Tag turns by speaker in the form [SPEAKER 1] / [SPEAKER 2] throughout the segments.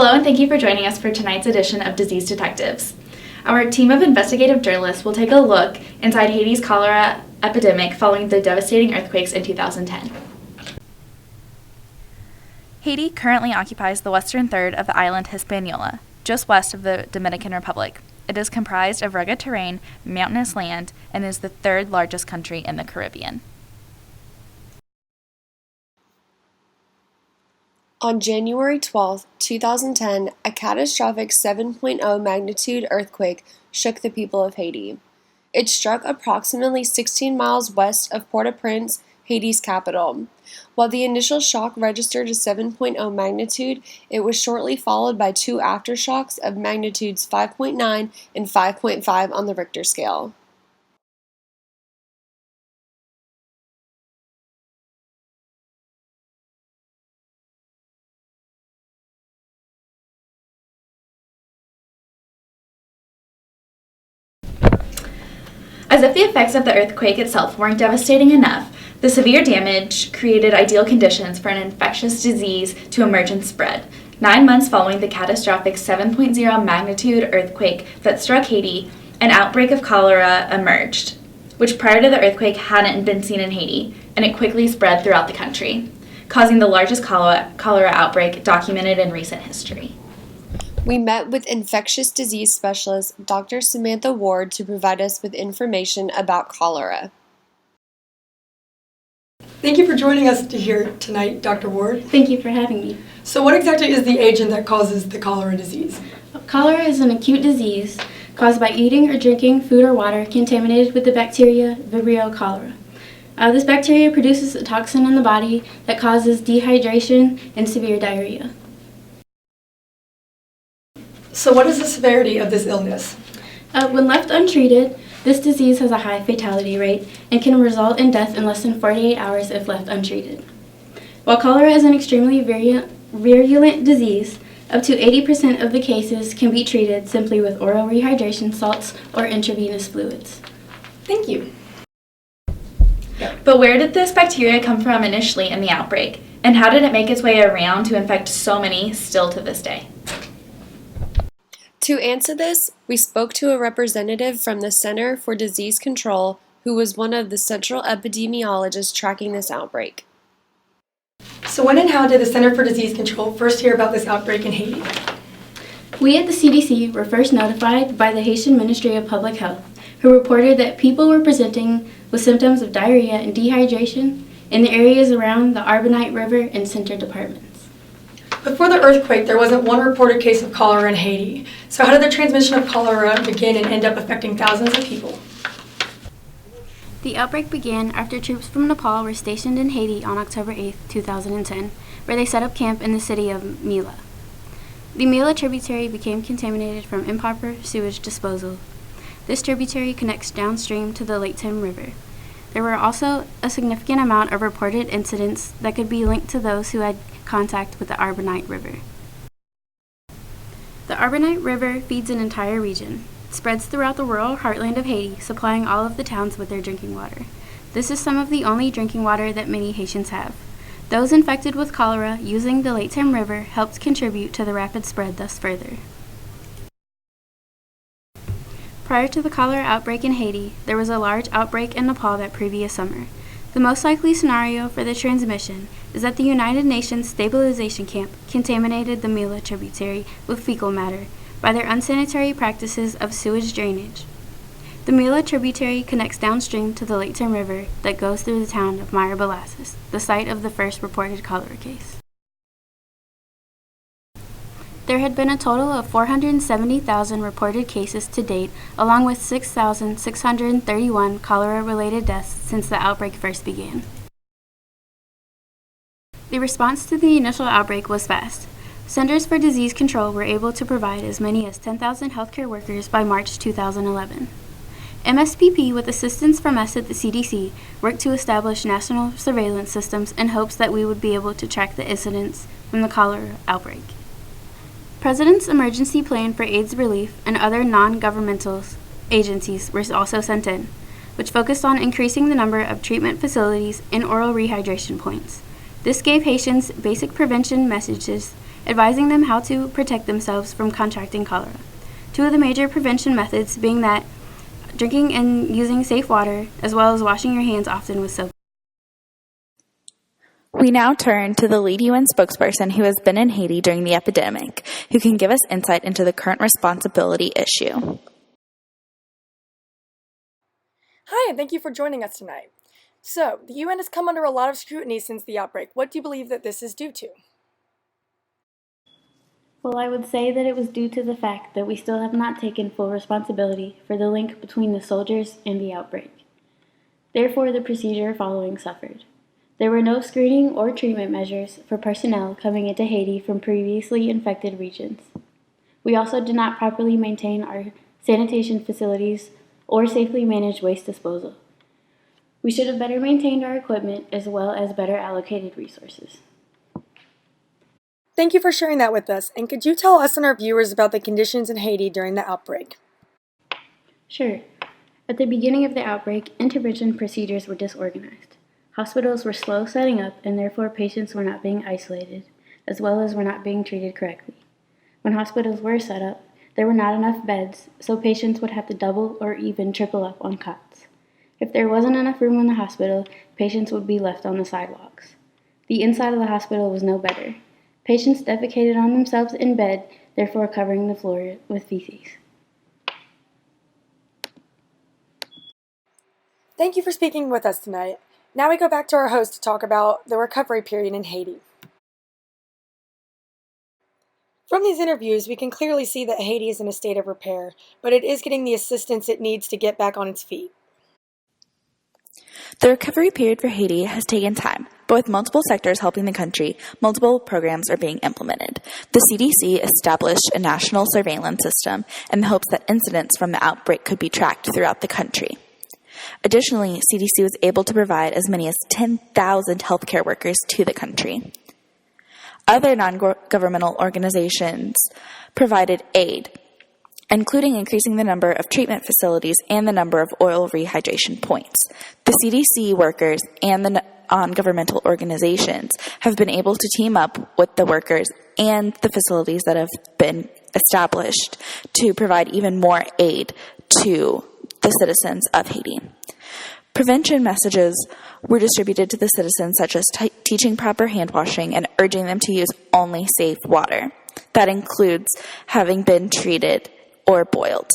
[SPEAKER 1] Hello, and thank you for joining us for tonight's edition of Disease Detectives. Our team of investigative journalists will take a look inside Haiti's cholera epidemic following the devastating earthquakes in 2010. Haiti currently occupies the western third of the island Hispaniola, just west of the Dominican Republic. It is comprised of rugged terrain, mountainous land, and is the third largest country in the Caribbean.
[SPEAKER 2] On January 12, 2010, a catastrophic 7.0 magnitude earthquake shook the people of Haiti. It struck approximately 16 miles west of Port-au-Prince, Haiti's capital. While the initial shock registered a 7.0 magnitude, it was shortly followed by two aftershocks of magnitudes 5.9 and 5.5 on the Richter scale.
[SPEAKER 1] As if the effects of the earthquake itself weren't devastating enough, the severe damage created ideal conditions for an infectious disease to emerge and spread. 9 months following the catastrophic 7.0 magnitude earthquake that struck Haiti, an outbreak of cholera emerged, which prior to the earthquake hadn't been seen in Haiti, and it quickly spread throughout the country, causing the largest cholera outbreak documented in recent history.
[SPEAKER 2] We met with infectious disease specialist Dr. Samantha Ward to provide us with information about cholera.
[SPEAKER 3] Thank you for joining us here tonight, Dr. Ward.
[SPEAKER 4] Thank you for having me.
[SPEAKER 3] So what exactly is the agent that causes the cholera disease?
[SPEAKER 4] Cholera is an acute disease caused by eating or drinking food or water contaminated with the bacteria Vibrio cholera. This bacteria produces a toxin in the body that causes dehydration and severe diarrhea.
[SPEAKER 3] So what is the severity of this illness?
[SPEAKER 4] When left untreated, this disease has a high fatality rate and can result in death in less than 48 hours if left untreated. While cholera is an extremely virulent disease, up to 80% of the cases can be treated simply with oral rehydration salts or intravenous fluids.
[SPEAKER 3] Thank you.
[SPEAKER 1] But where did this bacteria come from initially in the outbreak, and how did it make its way around to infect so many still to this day?
[SPEAKER 2] To answer this, we spoke to a representative from the Center for Disease Control who was one of the central epidemiologists tracking this outbreak.
[SPEAKER 3] So when and how did the Center for Disease Control first hear about this outbreak in Haiti?
[SPEAKER 4] We at the CDC were first notified by the Haitian Ministry of Public Health, who reported that people were presenting with symptoms of diarrhea and dehydration in the areas around the Arbanite River and Center departments.
[SPEAKER 3] Before the earthquake, there wasn't one reported case of cholera in Haiti. So how did the transmission of cholera begin and end up affecting thousands of people?
[SPEAKER 4] The outbreak began after troops from Nepal were stationed in Haiti on October 8, 2010, where they set up camp in the city of Mila. The Mila tributary became contaminated from improper sewage disposal. This tributary connects downstream to the Lake Thames River. There were also a significant amount of reported incidents that could be linked to those who had contact with the Arbanite River. The Arbanite River feeds an entire region. It spreads throughout the rural heartland of Haiti, supplying all of the towns with their drinking water. This is some of the only drinking water that many Haitians have. Those infected with cholera using the Lake Thames River helped contribute to the rapid spread thus further. Prior to the cholera outbreak in Haiti, there was a large outbreak in Nepal that previous summer. The most likely scenario for the transmission is that the United Nations Stabilization Camp contaminated the Mila tributary with fecal matter by their unsanitary practices of sewage drainage. The Mila tributary connects downstream to the Lake Thames River that goes through the town of Myre-Balasses, the site of the first reported cholera case. There had been a total of 470,000 reported cases to date, along with 6,631 cholera-related deaths since the outbreak first began. The response to the initial outbreak was fast. Centers for Disease Control were able to provide as many as 10,000 healthcare workers by March 2011. MSPP, with assistance from us at the CDC, worked to establish national surveillance systems in hopes that we would be able to track the incidents from the cholera outbreak. President's emergency plan for AIDS relief and other non-governmental agencies were also sent in, which focused on increasing the number of treatment facilities and oral rehydration points. This gave Haitians basic prevention messages advising them how to protect themselves from contracting cholera. Two of the major prevention methods being that drinking and using safe water, as well as washing your hands often with soap.
[SPEAKER 1] We now turn to the lead UN spokesperson who has been in Haiti during the epidemic, who can give us insight into the current responsibility issue.
[SPEAKER 5] Hi, and thank you for joining us tonight. So, the UN has come under a lot of scrutiny since the outbreak. What do you believe that this is due to?
[SPEAKER 4] Well, I would say that it was due to the fact that we still have not taken full responsibility for the link between the soldiers and the outbreak. Therefore, the procedure following suffered. There were no screening or treatment measures for personnel coming into Haiti from previously infected regions. We also did not properly maintain our sanitation facilities or safely manage waste disposal. We should have better maintained our equipment as well as better allocated resources.
[SPEAKER 5] Thank you for sharing that with us, and could you tell us and our viewers about the conditions in Haiti during the outbreak?
[SPEAKER 4] Sure. At the beginning of the outbreak, intervention procedures were disorganized. Hospitals were slow setting up, and therefore patients were not being isolated, as well as were not being treated correctly. When hospitals were set up, there were not enough beds, so patients would have to double or even triple up on cots. If there wasn't enough room in the hospital, patients would be left on the sidewalks. The inside of the hospital was no better. Patients defecated on themselves in bed, therefore covering the floor with feces.
[SPEAKER 5] Thank you for speaking with us tonight. Now we go back to our host to talk about the recovery period in Haiti. From these interviews, we can clearly see that Haiti is in a state of repair, but it is getting the assistance it needs to get back on its feet.
[SPEAKER 1] The recovery period for Haiti has taken time, but with multiple sectors helping the country, multiple programs are being implemented. The CDC established a national surveillance system in the hopes that incidents from the outbreak could be tracked throughout the country. Additionally, CDC was able to provide as many as 10,000 healthcare workers to the country. Other non-governmental organizations provided aid, including increasing the number of treatment facilities and the number of oil rehydration points. The CDC workers and the non-governmental organizations have been able to team up with the workers and the facilities that have been established to provide even more aid to the citizens of Haiti. Prevention messages were distributed to the citizens, such as teaching proper hand washing and urging them to use only safe water. That includes having been treated or boiled.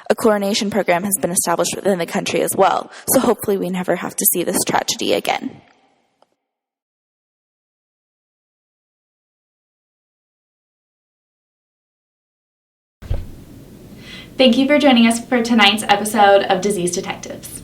[SPEAKER 1] A chlorination program has been established within the country as well, so hopefully we never have to see this tragedy again. Thank you for joining us for tonight's episode of Disease Detectives.